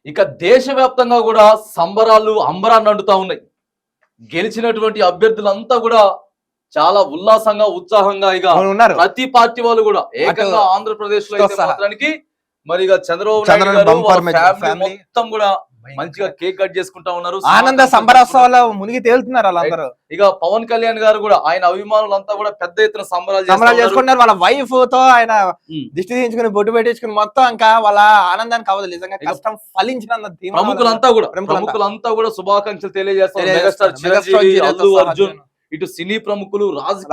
ఇక దేశవ్యాప్తంగా కూడా సంబరాలు అంబరాన్ని అంటుతా ఉన్నాయి. గెలిచినటువంటి అభ్యర్థులంతా కూడా చాలా ఉల్లాసంగా ఉత్సాహంగా ఇక ప్రతి పార్టీ వాళ్ళు కూడా ఏకంగా ఆంధ్రప్రదేశ్ లో అయితే మాత్రానికి మరి ఇక చంద్రబాబు ఫ్యామిలీ మొత్తం కూడా మంచిగా కేక్ కట్ చేసుకుంటా ఉన్నారు. ఆనంద సంబరాలు మునిగి తేలుతున్నారు వాళ్ళందరూ. ఇక పవన్ కళ్యాణ్ గారు కూడా ఆయన అభిమానులంతా కూడా పెద్ద ఎత్తున సంబరాలు చేసుకుంటారు. వాళ్ళ వైఫ్ తో ఆయన దిష్టి తీయించుకుని బొట్టు పెట్టించుకుని మొత్తం ఇంకా వాళ్ళ ఆనందానికి అవ్వదు. నిజంగా కష్టం ఫలించిన ప్రముఖులంతా కూడా శుభాకాంక్షలు తెలియజేస్తారు. మెగాస్టార్ చిరంజీవి, అల్లు అర్జున్, ఇటు సినీ ప్రముఖులు,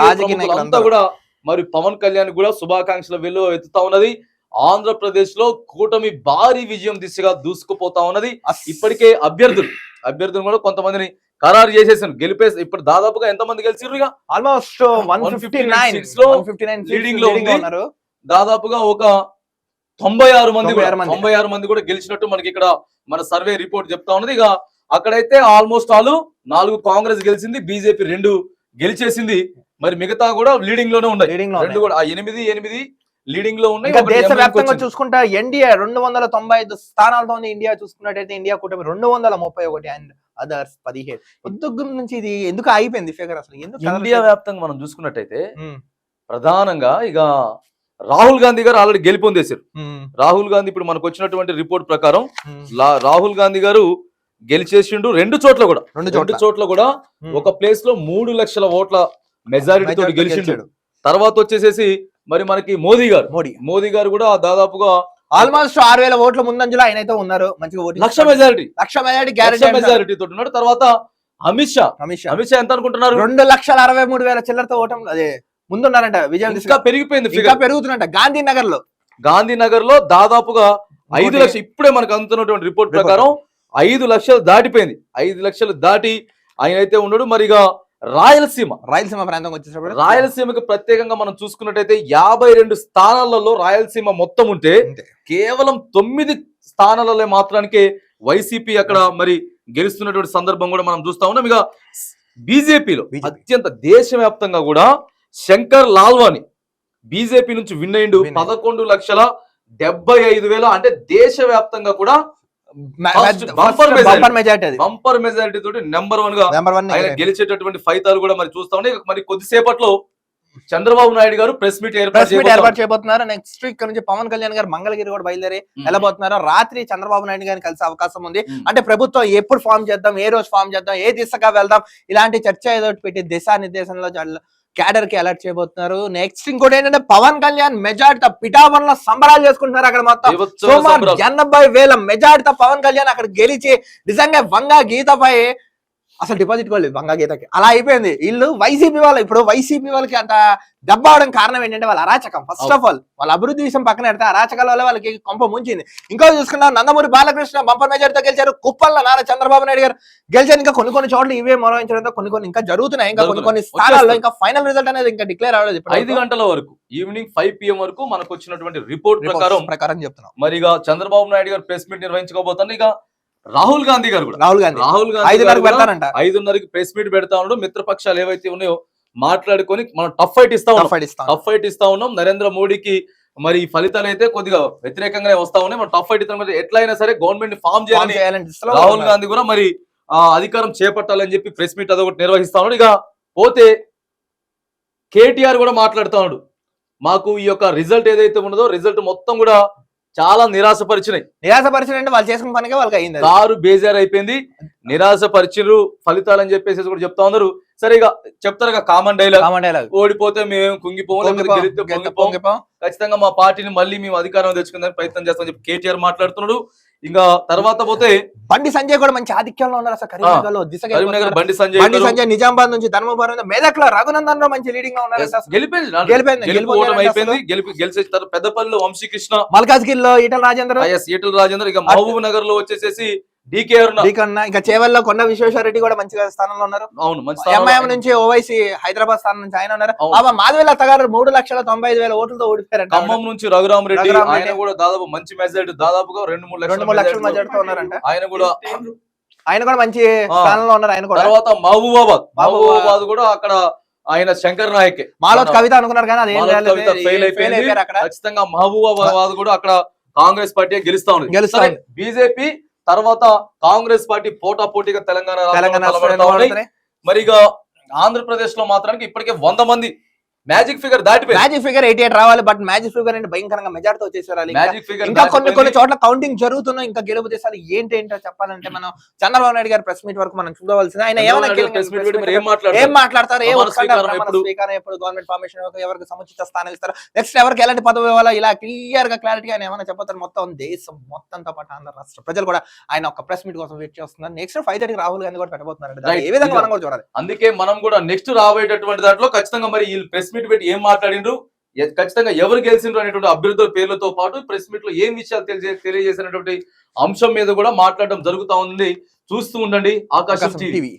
రాజకీయ అంతా కూడా మరి పవన్ కళ్యాణ్ కూడా శుభాకాంక్షలు వెల్లువ ఎత్తుతా ఉన్నది. ఆంధ్రప్రదేశ్ లో కూటమి భారీ విజయం దిశగా దూసుకుపోతా ఉన్నది. ఇప్పటికే అభ్యర్థులు కూడా కొంతమందిని ఖరారు చేసేసాను. గెలిపేసి ఇప్పుడు దాదాపుగా ఎంత మంది గెలిచిర్రు? ఆల్మోస్ట్ 159 లీడింగ్ లో ఉన్నారు. దాదాపుగా ఒక 96 మంది కూడా గెలిచినట్టు మనకి ఇక్కడ మన సర్వే రిపోర్ట్ చెప్తా ఉన్నది. ఇక అక్కడైతే ఆల్మోస్ట్ 4 కాంగ్రెస్ గెలిచింది, బీజేపీ 2 గెలిచేసింది. మరి మిగతా కూడా లీడింగ్ లోనే ఉన్నాయి. 2 కూడా 8 లీడింగ్ లో ఉన్నాయి. దేశవ్యాప్తంగా చూసుకుంటా ఎన్డీఏ 295 స్థానాలతో ఉంది. ఇండియా చూసుకున్నట్టయితే ఇండియా కూటమి 231 అండ్ అదర్స్ 17. పొద్దున్న నుంచి ఇది ఎందుకు అయిపోయింది ఫిగర్ అసలు? ఇండియా వ్యాప్తంగా మనం చూసుకున్నట్టయితే ప్రధానంగా ఇక రాహుల్ గాంధీ గారు ఆల్రెడీ గెలుపొందేశారు. రాహుల్ గాంధీ ఇప్పుడు మనకు వచ్చినటువంటి రిపోర్ట్ ప్రకారం రాహుల్ గాంధీ గారు గెలిచేసిండు. 2 చోట్ల కూడా ఒక ప్లేస్ లో 3 లక్షల ఓట్ల మెజారిటీ తోటి గెలిచిండు. తర్వాత వచ్చేసేసి మరి మనకి మోదీ గారు కూడా దాదాపుగా ఆల్మోస్ట్ 6,000 ఓట్ల ముందంజలో ఆయన అయితే ఉన్నారు. మంచిగా లక్ష మెజారిటీ తోటి ఉన్నాడు. తర్వాత అమిత్ షా ఎంత అనుకుంటున్నారు? 2,63,000 చిల్లరతో ఓటం అదే ముందున్నారంట. విజయం ఇంకా పెరిగిపోయింది, పెరుగుతున్నట్ట. గాంధీనగర్ లో దాదాపుగా 5 లక్షలు. ఇప్పుడే మనకు అందుతున్నటువంటి రిపోర్ట్ ప్రకారం 5 లక్షలు దాటిపోయింది. 5 లక్షలు దాటి ఆయన అయితే ఉన్నాడు. మరిగా రాయలసీమ ప్రాంతం వచ్చేటప్పుడు రాయలసీమకి ప్రత్యేకంగా మనం చూసుకున్నట్టయితే 52 స్థానాలలో రాయలసీమ మొత్తం ఉంటే కేవలం 9 స్థానాలలో మాత్రానికే వైసీపీ అక్కడ మరి గెలుస్తున్నటువంటి సందర్భం కూడా మనం చూస్తా ఉన్నాం. ఇక బీజేపీలో అత్యంత దేశవ్యాప్తంగా కూడా శంకర్ లాల్వాని బీజేపీ నుంచి విన్ అయ్యిండు. 11,75,000 అంటే దేశవ్యాప్తంగా కూడా బంపర్ మెజారిటీ తోటి నెంబర్ 1 గా ఆయన గెలిచేటటువంటి ఫలితాలు కూడా మరి చూస్తా ఉన్నాయి. మరి కొద్దిసేపట్లో చంద్రబాబు నాయుడు గారు ప్రెస్ మీట్ ఏర్పాటు చేయబోతున్నారు. నెక్స్ట్ వీక్ నుంచి పవన్ కళ్యాణ్ గారు మంగళగిరి కూడా బయలుదేరి వెళ్ళబోతున్నారు. రాత్రి చంద్రబాబు నాయుడు గారిని కలిసే అవకాశం ఉంది. అంటే ప్రభుత్వం ఎప్పుడు ఫామ్ చేద్దాం, ఏ రోజు ఫామ్ చేద్దాం, ఏ దిశగా వెళ్దాం, ఇలాంటి చర్చ ఏదో పెట్టి దిశానిర్దేశంలో క్యాడర్ కి అలర్ట్ చేయబోతున్నారు. నెక్స్ట్ ఇంకోటి ఏంటంటే పవన్ కళ్యాణ్ మెజార్టీతో పిఠాపురంలో సంబరాలు చేసుకుంటున్నారు. అక్కడ మొత్తం సుమారు 80,000 మెజార్టీతో పవన్ కళ్యాణ్ అక్కడ గెలిచి నిజంగా వంగా గీతపై అసలు డిపాజిట్ కూడా లేదు. వంగా గీతకి అలా అయిపోయింది. వీళ్ళు వైసీపీ వాళ్ళు ఇప్పుడు వైసీపీ వాళ్ళకి అంత దెబ్బ అవడం కారణం ఏంటంటే వాళ్ళ అరాచకం. ఫస్ట్ ఆఫ్ ఆల్ వాళ్ళ అభివృద్ధి విషయం పక్కన పెడితే అరాచకాల వల్ల వాళ్ళకి కొంప ముంచింది. ఇంకో చూసుకున్నా నందమూరి బాలకృష్ణ బంపర్ మెజార్టీతో గెలిచారు. కుప్పల్లో నారా చంద్రబాబు నాయుడు గారు గెలిచారు. ఇంకా కొన్ని చోట్ల ఇవే మొరవించడంతో కొన్ని ఇంకా జరుగుతున్నాయి. ఇంకా కొన్ని స్థానాల్లో ఇంకా ఫైనల్ రిజల్ట్ అనేది ఇంకా డిక్లేర్ అవ్వలేదు. 5 గంటల వరకు ఈవినింగ్ 5 PM వరకు మనకు వచ్చినటువంటి రిపోర్ట్ ప్రకారం చెప్తున్నాం. మరి ఇక చంద్రబాబు నాయుడు గారు ప్రెస్ మీట్ నిర్వహించుకోబోతున్నారు. ఇక రాహుల్ గాంధీ గారు కూడా 5:30కి ప్రెస్ మీట్ పెడతా ఉన్నాడు. మిత్రపక్షాలు ఏవైతే ఉన్నాయో మాట్లాడుకొని మనం టఫ్ ఫైట్ ఇస్తా ఉన్నాం. నరేంద్ర మోడీకి మరి ఫలితాలు అయితే కొద్దిగా వ్యతిరేకంగానే వస్తా ఉన్నాయి. మనం టఫ్ ఫైట్ ఇస్తాం. ఎట్లయినా సరే గవర్నమెంట్ ఫామ్ చేయాలని రాహుల్ గాంధీ కూడా మరి అధికారం చేపట్టాలని చెప్పి ప్రెస్ మీట్ అదొకటి నిర్వహిస్తా ఉన్నాడు. ఇక పోతే కేటీఆర్ కూడా మాట్లాడుతా ఉన్నాడు. మాకు ఈ యొక్క రిజల్ట్ ఏదైతే ఉన్నదో రిజల్ట్ మొత్తం కూడా చాలా నిరాశపరిచినాయి అంటే వాళ్ళు చేసుకున్న పనిగా వాళ్ళకి అయింది. కారు బేజారు అయిపోయింది, నిరాశపరిచిరు ఫలితాలు అని చెప్పేసి కూడా చెప్తా ఉన్నారు. సరే ఇక చెప్తారు కామన్ డైలాగ్, ఓడిపోతే మేము కుంగిపోం, ఖచ్చితంగా మా పార్టీని మళ్ళీ మేము అధికారం తెచ్చుకుందని ప్రయత్నం చేస్తామని చెప్పి కేటీఆర్ మాట్లాడుతున్నాడు. ఇంకా తర్వాత పోతే బండి సంజయ్ కూడా మంచి ఆధిక్యంలో ఉన్నారు. అసలు కరీంనగర్ బండి సంజయ్ నిజామాబాద్ నుంచి ధర్మవరం మెదక్ లో రఘునందన్ రావు మంచి లీడింగ్ గా ఉన్నారు. గెలిచేస్తారు. పెద్దపల్లిలో వంశీకృష్ణ, మల్కాజ్గిరిలో ఈటల రాజేందర్, ఇక మహబూబ్ నగర్ లో వచ్చేసేసి డీకే ఇంకా చేవల్లో కొండ విశ్వేశ్వరరెడ్డి కూడా మంచిగా స్థానంలో ఉన్నారు. అవును, ఎంఐఎం నుంచి ఓవైసీ హైదరాబాద్ స్థానం నుంచి ఆయన ఉన్నారు. మాధవేల అత్తగారు 3,95,000 ఓట్లతో ఓడిపోయారు. ఖమ్మం నుంచి రఘురామ్ రెడ్డి ఆయన కూడా దాదాపు మంచి మెజారిటీ, దాదాపుగా 2-3 లక్షల మెజారిటీతో ఉన్నారంట. ఆయన కూడా మంచి స్థానంలో ఉన్నారు. ఆయన కూడా తర్వాత మహబూబాబాద్ కూడా అక్కడ ఆయన శంకర్ నాయక్ మాలోత్ కవిత అనుకున్నారు కానీ ఫెయిల్ అయిపోయింది. ఖచ్చితంగా మహబూబాబాద్ కూడా అక్కడ కాంగ్రెస్ పార్టీ గెలుస్తా ఉంది. బీజేపీ తర్వాత కాంగ్రెస్ పార్టీ పోటాపోటీగా తెలంగాణ తెలంగాణ రాష్ట్రంలో రాష్ట్రంలో తలపడతా ఉన్నాయి. పడుతున్నాయి. మరి ఇక ఆంధ్రప్రదేశ్ లో మాత్రానికి ఇప్పటికే 100 మంది మ్యాజిక్ ఫిగర్ దాటిపోయింది. మ్యాజిక్ ఫిగర్ 88 రావాలి, బట్ మ్యాజిక్ ఫిగర్ అంటే భయంకరంగా మెజార్టీతో వచ్చేసారు వాళ్ళు. మ్యాజిక్ ఫిగర్ ఇంకా కొన్ని చోట్ల కౌంటింగ్ జరుగుతున్నాయి, ఇంకా గెలుపు దేశాలు ఏంటో చెప్పాలంటే మనం చంద్రబాబు నాయుడు గారి ప్రెస్ మీట్ వరకు మనం చూడవలసింది. ఆయన ఏమైనా ఏం మాట్లాడతారు, ఎప్పుడు గవర్నమెంట్ ఫార్మేషన్ ఎవరికి సముచిత స్థానం ఇస్తారు, నెక్స్ట్ ఎవరికి ఎలాంటి పదవి ఇవ్వాలా, ఇలా క్లియర్ గా క్లారిటీ ఆయన ఏమైనా చెప్పారు. మొత్తం దేశం మొత్తంతో పాటు ఆంధ్ర రాష్ట్ర ప్రజలు కూడా ఆయన ఒక ప్రెస్ మీట్ కోసం వెయిట్ చేస్తున్నారు. నెక్స్ట్ 5:30 రాహుల్ గాంధీ కూడా పెట్టబోతున్నారు. ఏ విధంగా మనం కూడా చూడాలి. అందుకే మనం కూడా నెక్స్ట్ రాబోయేటటువంటి దాంట్లో ఖచ్చితంగా మరి ఈ ప్రెస్ మీట్ పెట్టి ఏం మాట్లాడిండ్రు, ఖచ్చితంగా ఎవరు గెలిచిండ్రు అనేటువంటి అభ్యర్థుల పేర్లతో పాటు ప్రెస్ మీట్ లో ఏం విషయాలు తెలియజేసినటువంటి అంశం మీద కూడా మాట్లాడడం జరుగుతా ఉంది. చూస్తూ ఉండండి ఆకాశం టీవీ.